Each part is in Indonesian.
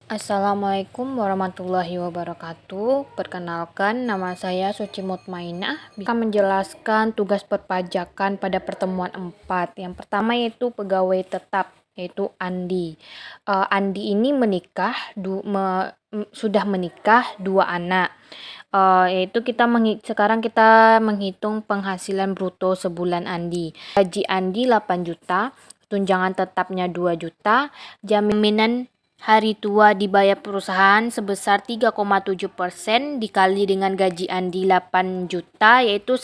Assalamualaikum warahmatullahi wabarakatuh. Perkenalkan, nama saya Suci Mutmainah. Bisa menjelaskan tugas perpajakan pada pertemuan 4. Yang pertama yaitu pegawai tetap, yaitu Andi. Andi ini menikah, sudah menikah 2 anak. Yaitu sekarang kita menghitung penghasilan bruto sebulan Andi. Gaji Andi 8 juta, tunjangan tetapnya 2 juta, jaminan hari tua dibayar perusahaan sebesar 3,7% dikali dengan gaji Andi 8 juta, yaitu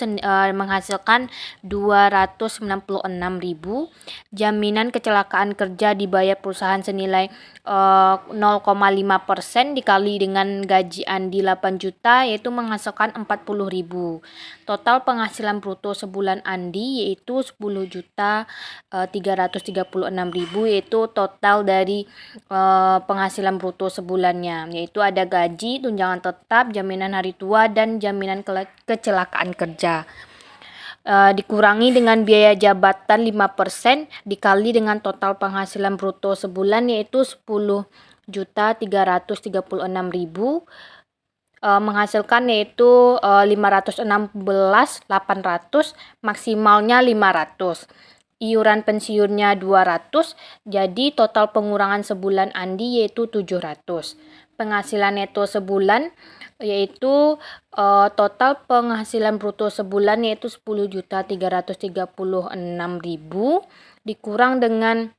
menghasilkan 296.000. Jaminan kecelakaan kerja dibayar perusahaan senilai 0,5% dikali dengan gaji Andi 8 juta, yaitu menghasilkan 40.000. Total penghasilan bruto sebulan Andi yaitu 10.336.000, yaitu total dari penghasilan bruto sebulannya, yaitu ada gaji, tunjangan tetap, jaminan hari tua, dan jaminan kecelakaan kerja. Dikurangi dengan biaya jabatan 5% dikali dengan total penghasilan bruto sebulan yaitu 10.336.000, menghasilkan yaitu 516.800, maksimalnya 500. Iuran pensiunnya 200, jadi total pengurangan sebulan Andi yaitu 700. Penghasilan neto sebulan yaitu total penghasilan bruto sebulan yaitu 10.336.000 dikurang dengan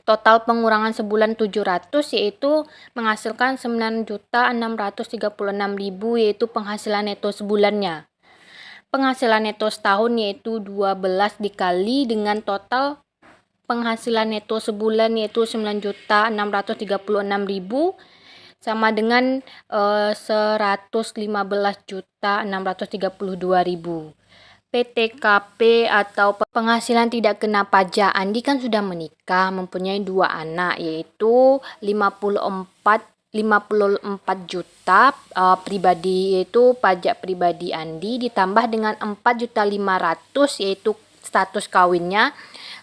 total pengurangan sebulan 700, yaitu menghasilkan 9.636.000, yaitu penghasilan neto sebulannya. Penghasilan neto setahun yaitu 12 dikali dengan total penghasilan neto sebulan yaitu 9.636.000 sama dengan 115.632.000. PTKP atau penghasilan tidak kena pajak. Andi kan sudah menikah, mempunyai 2 anak yaitu 54 juta pribadi, yaitu pajak pribadi Andi, ditambah dengan 4.500.000 yaitu status kawinnya,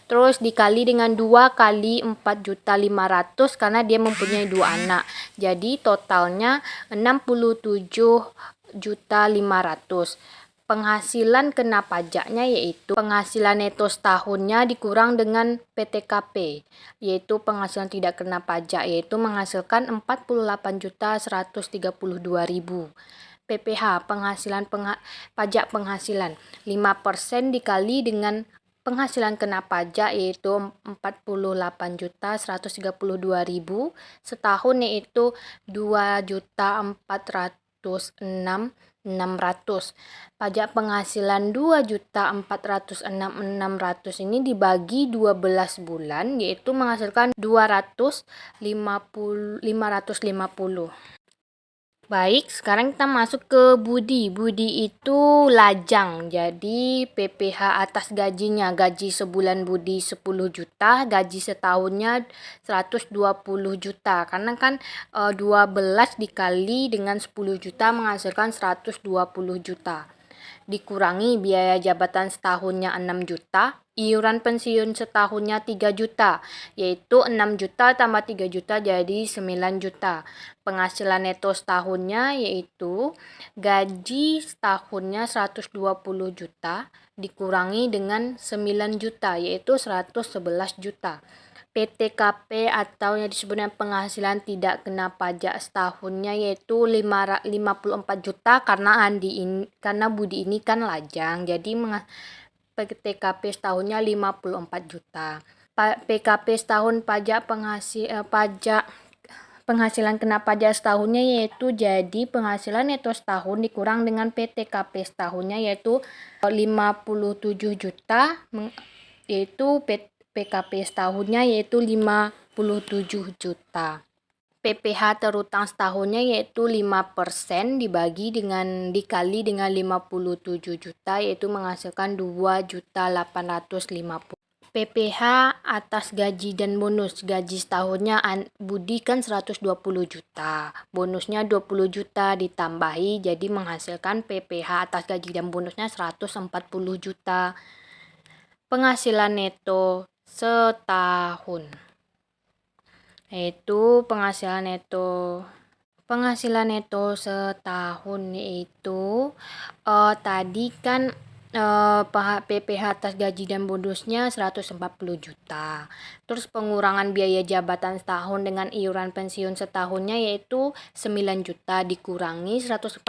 terus dikali dengan 2 kali 4.500.000 karena dia mempunyai 2 anak, jadi totalnya 67.500.000. Penghasilan kena pajaknya yaitu penghasilan neto setahunnya dikurang dengan PTKP, yaitu penghasilan tidak kena pajak, yaitu menghasilkan 48.132.000. PPH, pajak penghasilan 5% dikali dengan penghasilan kena pajak yaitu 48.132.000 setahun, yaitu 2.406.600. Pajak penghasilan 2.406.600 ini dibagi 12 bulan yaitu menghasilkan 550. Baik, sekarang kita masuk ke Budi. Budi itu lajang, jadi PPH atas gajinya. Gaji sebulan Budi 10 juta, gaji setahunnya 120 juta. Karena kan 12 dikali dengan 10 juta menghasilkan 120 juta. Dikurangi biaya jabatan setahunnya 6 juta, iuran pensiun setahunnya 3 juta, yaitu 6 juta tambah 3 juta jadi 9 juta. Penghasilan neto setahunnya yaitu gaji setahunnya 120 juta dikurangi dengan 9 juta yaitu 111 juta. PTKP atau yang disebutnya penghasilan tidak kena pajak setahunnya yaitu 54 juta karena Budi ini kan lajang, jadi PTKP setahunnya 54 juta. PKP setahun pajak penghasilan kena pajak setahunnya yaitu jadi penghasilan neto setahun dikurang dengan PTKP setahunnya yaitu 57 juta, yaitu PKP setahunnya yaitu 57 juta. PPH terutang setahunnya yaitu 5% dikali dengan 57 juta yaitu menghasilkan 2.850. PPH atas gaji dan bonus. Gaji setahunnya Budi kan 120 juta. Bonusnya 20 juta ditambahi jadi menghasilkan PPH atas gaji dan bonusnya 140 juta. Penghasilan neto setahun. yaitu penghasilan neto. Penghasilan neto setahun yaitu tadi kan PPh atas gaji dan bonusnya 140 juta. Terus pengurangan biaya jabatan setahun dengan iuran pensiun setahunnya yaitu 9 juta dikurangi 140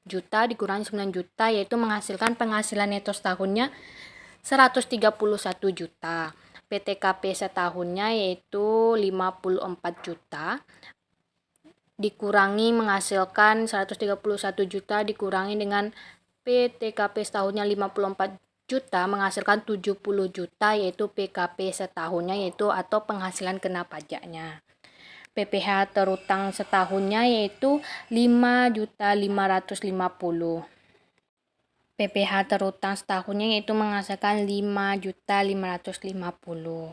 juta dikurangi 9 juta yaitu menghasilkan penghasilan neto setahunnya 131 juta. PTKP setahunnya yaitu 54 juta dikurangi menghasilkan 131 juta dikurangi dengan PTKP setahunnya 54 juta menghasilkan 70 juta yaitu PKP setahunnya yaitu atau penghasilan kena pajaknya. PPh terutang setahunnya yaitu 5.550. PPh terutang setahunnya yaitu menghasilkan 5.550.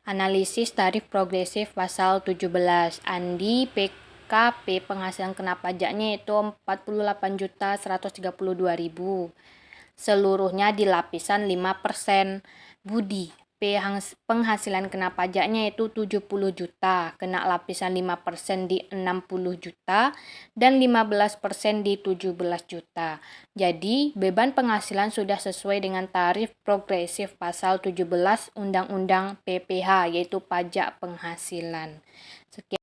Analisis tarif progresif pasal 17. Andi PKP penghasilan kena pajaknya yaitu 48.132.000. Seluruhnya di lapisan 5%. Budi penghasilan kena pajaknya yaitu 70 juta, kena lapisan 5% di 60 juta, dan 15% di 17 juta. Jadi, beban penghasilan sudah sesuai dengan tarif progresif pasal 17 Undang-Undang PPh, yaitu pajak penghasilan. Sekian.